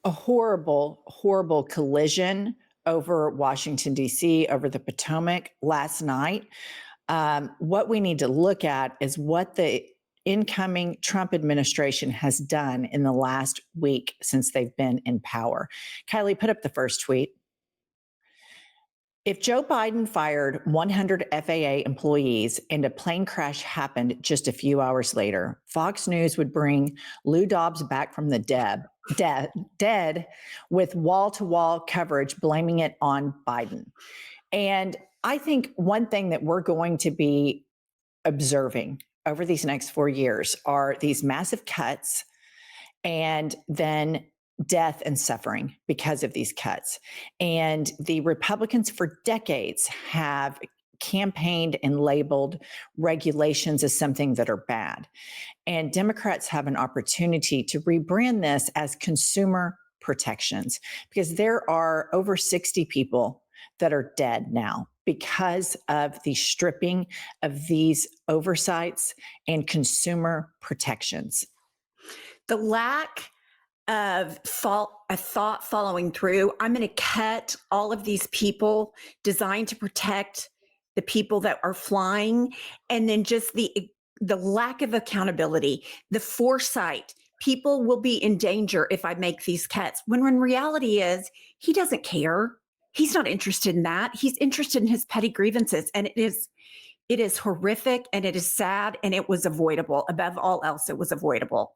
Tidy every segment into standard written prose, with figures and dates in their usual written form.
A horrible, horrible collision over Washington, D.C., over the Potomac last night. What we need to look at is what the incoming Trump administration has done in the last week since they've been in power. Kylie, put up the first tweet. If Joe Biden fired 100 FAA employees and a plane crash happened just a few hours later, Fox News would bring Lou Dobbs back from the dead with wall to wall coverage blaming it on Biden. And I think one thing that we're going to be observing over these next 4 years are these massive cuts and then death and suffering because of these cuts. And the Republicans for decades have campaigned and labeled regulations as something that are bad. And Democrats have an opportunity to rebrand this as consumer protections because there are over 60 people that are dead now because of the stripping of these oversights and consumer protections. The lack of a thought following through. I'm going to cut all of these people designed to protect the people that are flying, and then just the lack of accountability, the foresight. People will be in danger if I make these cuts. When reality is he doesn't care. He's not interested in that. He's interested in his petty grievances, and it is horrific, and it is sad, and it was avoidable. Above all else, it was avoidable.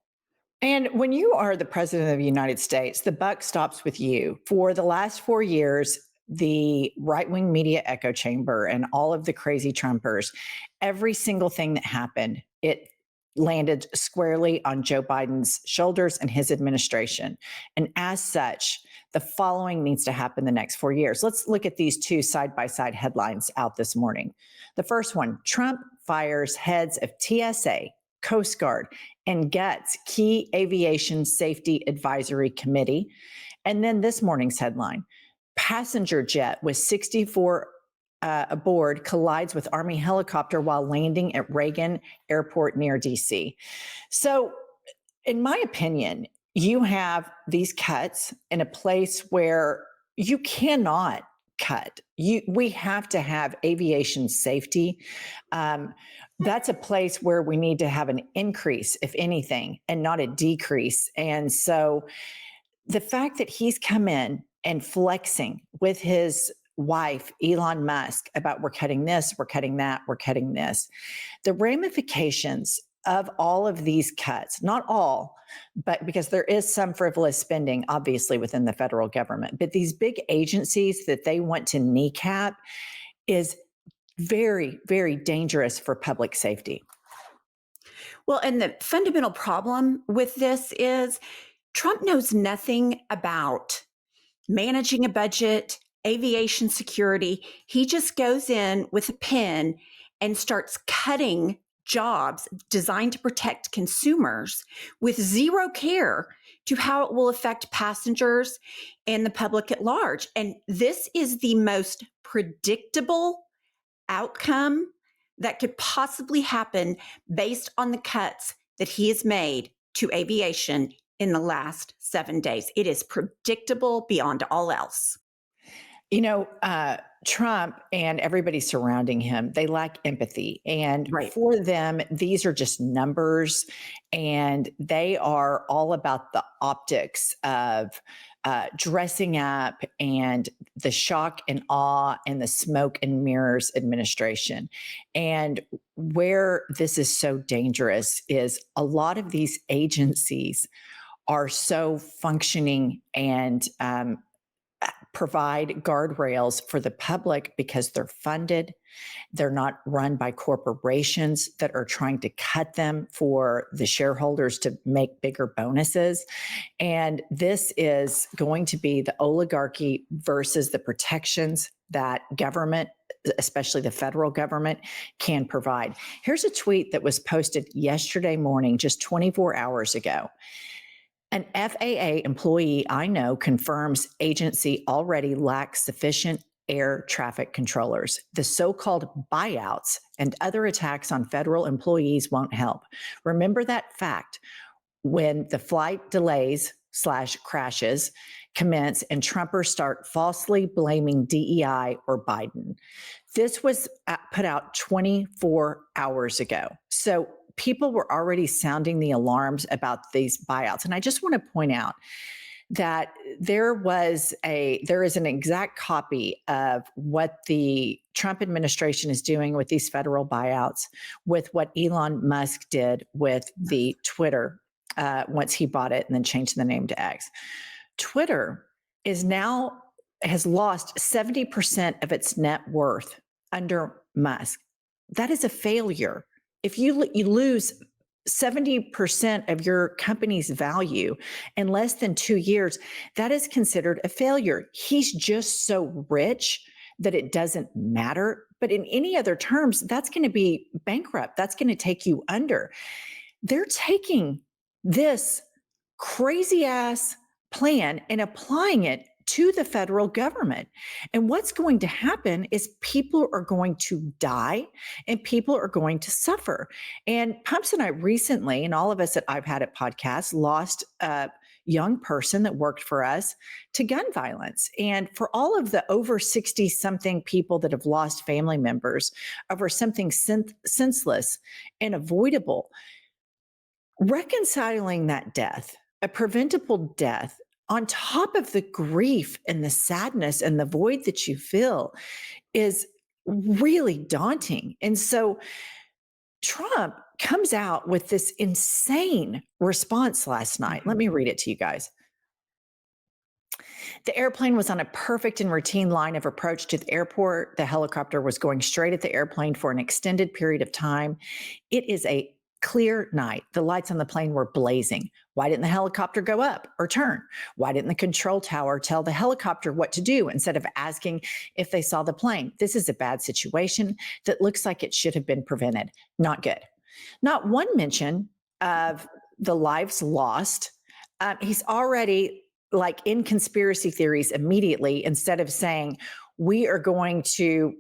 And when you are the president of the United States, the buck stops with you. For the last 4 years, the right wing media echo chamber and all of the crazy Trumpers, every single thing that happened, it landed squarely on Joe Biden's shoulders and his administration. And as such, the following needs to happen the next 4 years. Let's look at these two side by side headlines out this morning. The first one, Trump fires heads of TSA, Coast Guard, and GUTS, Key Aviation Safety Advisory Committee. And then this morning's headline, passenger jet with 64 aboard collides with Army helicopter while landing at Reagan Airport near DC. So, in my opinion, you have these cuts in a place where you cannot cut. We have to have aviation safety. That's a place where we need to have an increase, if anything, and not a decrease. And so the fact that he's come in and flexing with his wife, Elon Musk, about we're cutting this, we're cutting that, we're cutting this, the ramifications of all of these cuts, not all, but because there is some frivolous spending, obviously, within the federal government, but these big agencies that they want to kneecap is very, very dangerous for public safety. Well, and the fundamental problem with this is Trump knows nothing about managing a budget, aviation security. He just goes in with a pen and starts cutting jobs designed to protect consumers with zero care to how it will affect passengers and the public at large. And this is the most predictable outcome that could possibly happen based on the cuts that he has made to aviation in the last 7 days. It is predictable beyond all else. You know, Trump and everybody surrounding him, they lack empathy. And Right. for them, these are just numbers. And they are all about the optics of dressing up and the shock and awe and the smoke and mirrors administration. And where this is so dangerous is a lot of these agencies are so functioning and provide guardrails for the public because they're funded. They're not run by corporations that are trying to cut them for the shareholders to make bigger bonuses. And this is going to be the oligarchy versus the protections that government, especially the federal government, can provide. Here's a tweet that was posted yesterday morning, just 24 hours ago. An FAA employee I know confirms agency already lacks sufficient air traffic controllers. The so-called buyouts and other attacks on federal employees won't help. Remember that fact when the flight delays slash crashes commence and Trumpers start falsely blaming DEI or Biden. This was put out 24 hours ago. So people were already sounding the alarms about these buyouts. And I just want to point out that there is an exact copy of what the Trump administration is doing with these federal buyouts, with what Elon Musk did with the Twitter once he bought it and then changed the name to X. Twitter has lost 70% of its net worth under Musk. That is a failure. If you lose 70% of your company's value in less than 2 years, that is considered a failure. He's just so rich that it doesn't matter. But in any other terms, that's going to be bankrupt. That's going to take you under. They're taking this crazy ass plan and applying it to the federal government. And what's going to happen is people are going to die and people are going to suffer. And Pumps and I recently, and all of us at I've Had It podcast, lost a young person that worked for us to gun violence. And for all of the over 60 something people that have lost family members over something senseless and avoidable, reconciling that death, a preventable death, on top of the grief and the sadness and the void that you feel is really daunting. And so Trump comes out with this insane response last night. Let me read it to you guys. The airplane was on a perfect and routine line of approach to the airport. The helicopter was going straight at the airplane for an extended period of time. It is a clear night. The lights on the plane were blazing. Why didn't the helicopter go up or turn? Why didn't the control tower tell the helicopter what to do instead of asking if they saw the plane? This is a bad situation that looks like it should have been prevented. Not good. Not one mention of the lives lost. He's already like in conspiracy theories immediately, instead of saying, we are going to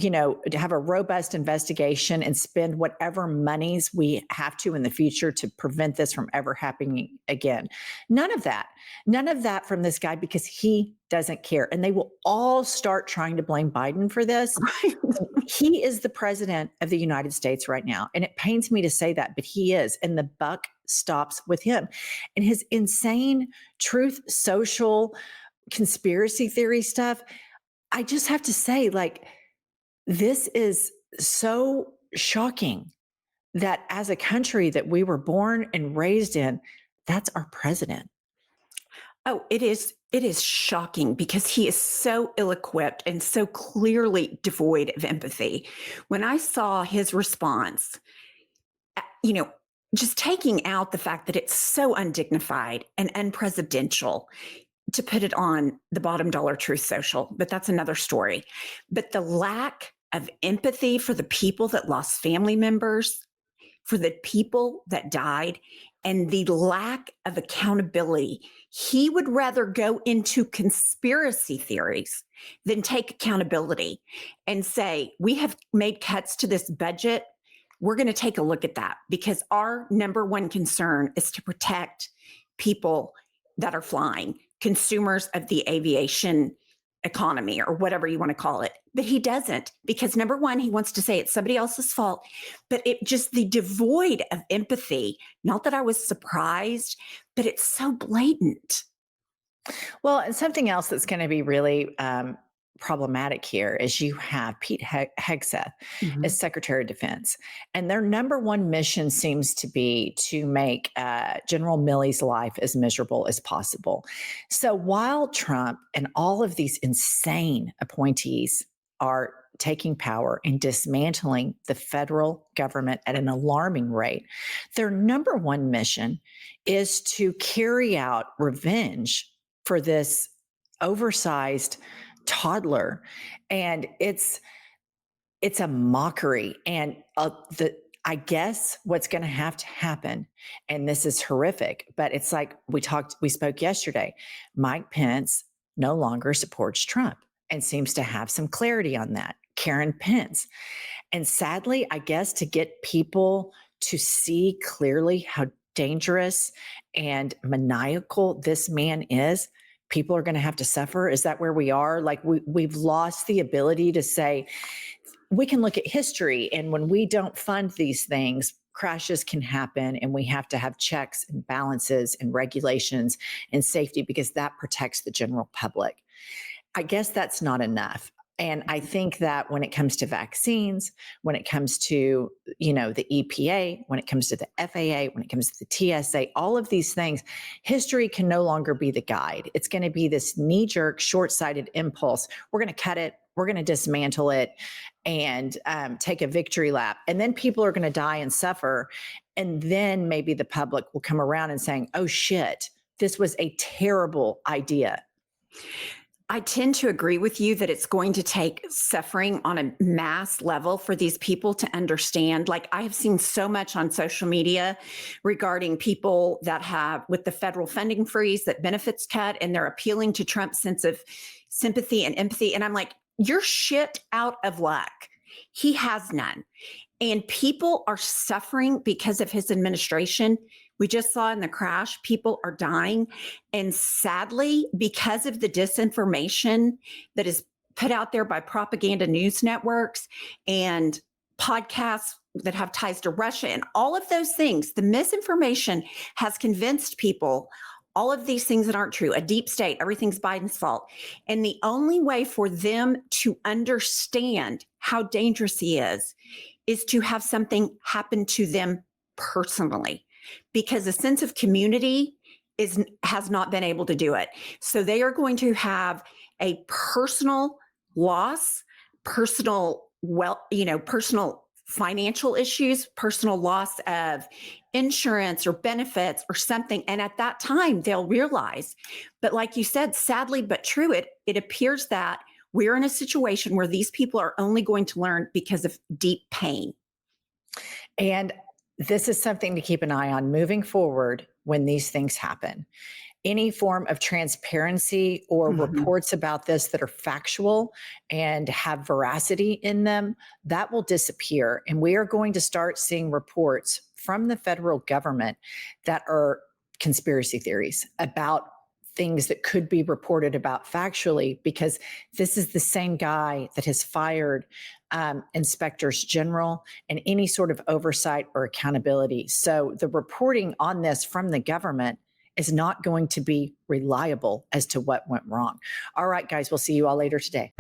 to have a robust investigation and spend whatever monies we have to in the future to prevent this from ever happening again. None of that from this guy, because he doesn't care. And they will all start trying to blame Biden for this. Right. He is the president of the United States right now. And it pains me to say that, but he is. And the buck stops with him. And his insane truth social conspiracy theory stuff, I just have to say, like, this is so shocking that as a country that we were born and raised in, that's our president. Oh, it is shocking because he is so ill-equipped and so clearly devoid of empathy. When I saw his response, you know, just taking out the fact that it's so undignified and unpresidential to put it on the bottom dollar truth social, but that's another story. But the lack of empathy for the people that lost family members, for the people that died, and the lack of accountability. He would rather go into conspiracy theories than take accountability and say, we have made cuts to this budget. We're going to take a look at that because our number one concern is to protect people that are flying, consumers of the aviation economy or whatever you want to call it. But he doesn't, because number one, he wants to say it's somebody else's fault, but it just the devoid of empathy. Not that I was surprised, but it's so blatant. Well, and something else that's going to be really problematic here is you have Pete Hegseth as Secretary of Defense, and their number one mission seems to be to make General Milley's life as miserable as possible. So while Trump and all of these insane appointees are taking power and dismantling the federal government at an alarming rate, their number one mission is to carry out revenge for this oversized toddler. And it's a mockery. And I guess what's going to happen, and this is horrific, but it's like we spoke yesterday, Mike Pence no longer supports Trump and seems to have some clarity on that. Karen Pence. And sadly, I guess to get people to see clearly how dangerous and maniacal this man is, people are going to have to suffer? Is that where we are? Like we've lost the ability to say, we can look at history, and when we don't fund these things, crashes can happen, and we have to have checks and balances and regulations and safety because that protects the general public. I guess that's not enough. And I think that when it comes to vaccines, when it comes to, the EPA, when it comes to the FAA, when it comes to the TSA, all of these things, history can no longer be the guide. It's going to be this knee-jerk, short-sighted impulse. We're going to cut it. We're going to dismantle it and take a victory lap. And then people are going to die and suffer. And then maybe the public will come around and saying, oh shit, this was a terrible idea. I tend to agree with you that it's going to take suffering on a mass level for these people to understand. Like, I have seen so much on social media regarding people that have, with the federal funding freeze, that benefits cut, and they're appealing to Trump's sense of sympathy and empathy. And I'm like, you're shit out of luck. He has none. And people are suffering because of his administration. We just saw in the crash, people are dying. And sadly, because of the disinformation that is put out there by propaganda news networks and podcasts that have ties to Russia and all of those things, the misinformation has convinced people all of these things that aren't true, a deep state, everything's Biden's fault. And the only way for them to understand how dangerous he is to have something happen to them personally, because a sense of community has not been able to do it. So they are going to have a personal loss, personal personal financial issues, personal loss of insurance or benefits or something. And at that time, they'll realize. But like you said, sadly but true, it appears that we're in a situation where these people are only going to learn because of deep pain. And this is something to keep an eye on moving forward when these things happen. Any form of transparency or reports about this that are factual and have veracity in them, that will disappear. And we are going to start seeing reports from the federal government that are conspiracy theories about things that could be reported about factually, because this is the same guy that has fired inspectors general and any sort of oversight or accountability. So the reporting on this from the government is not going to be reliable as to what went wrong. All right, guys, we'll see you all later today.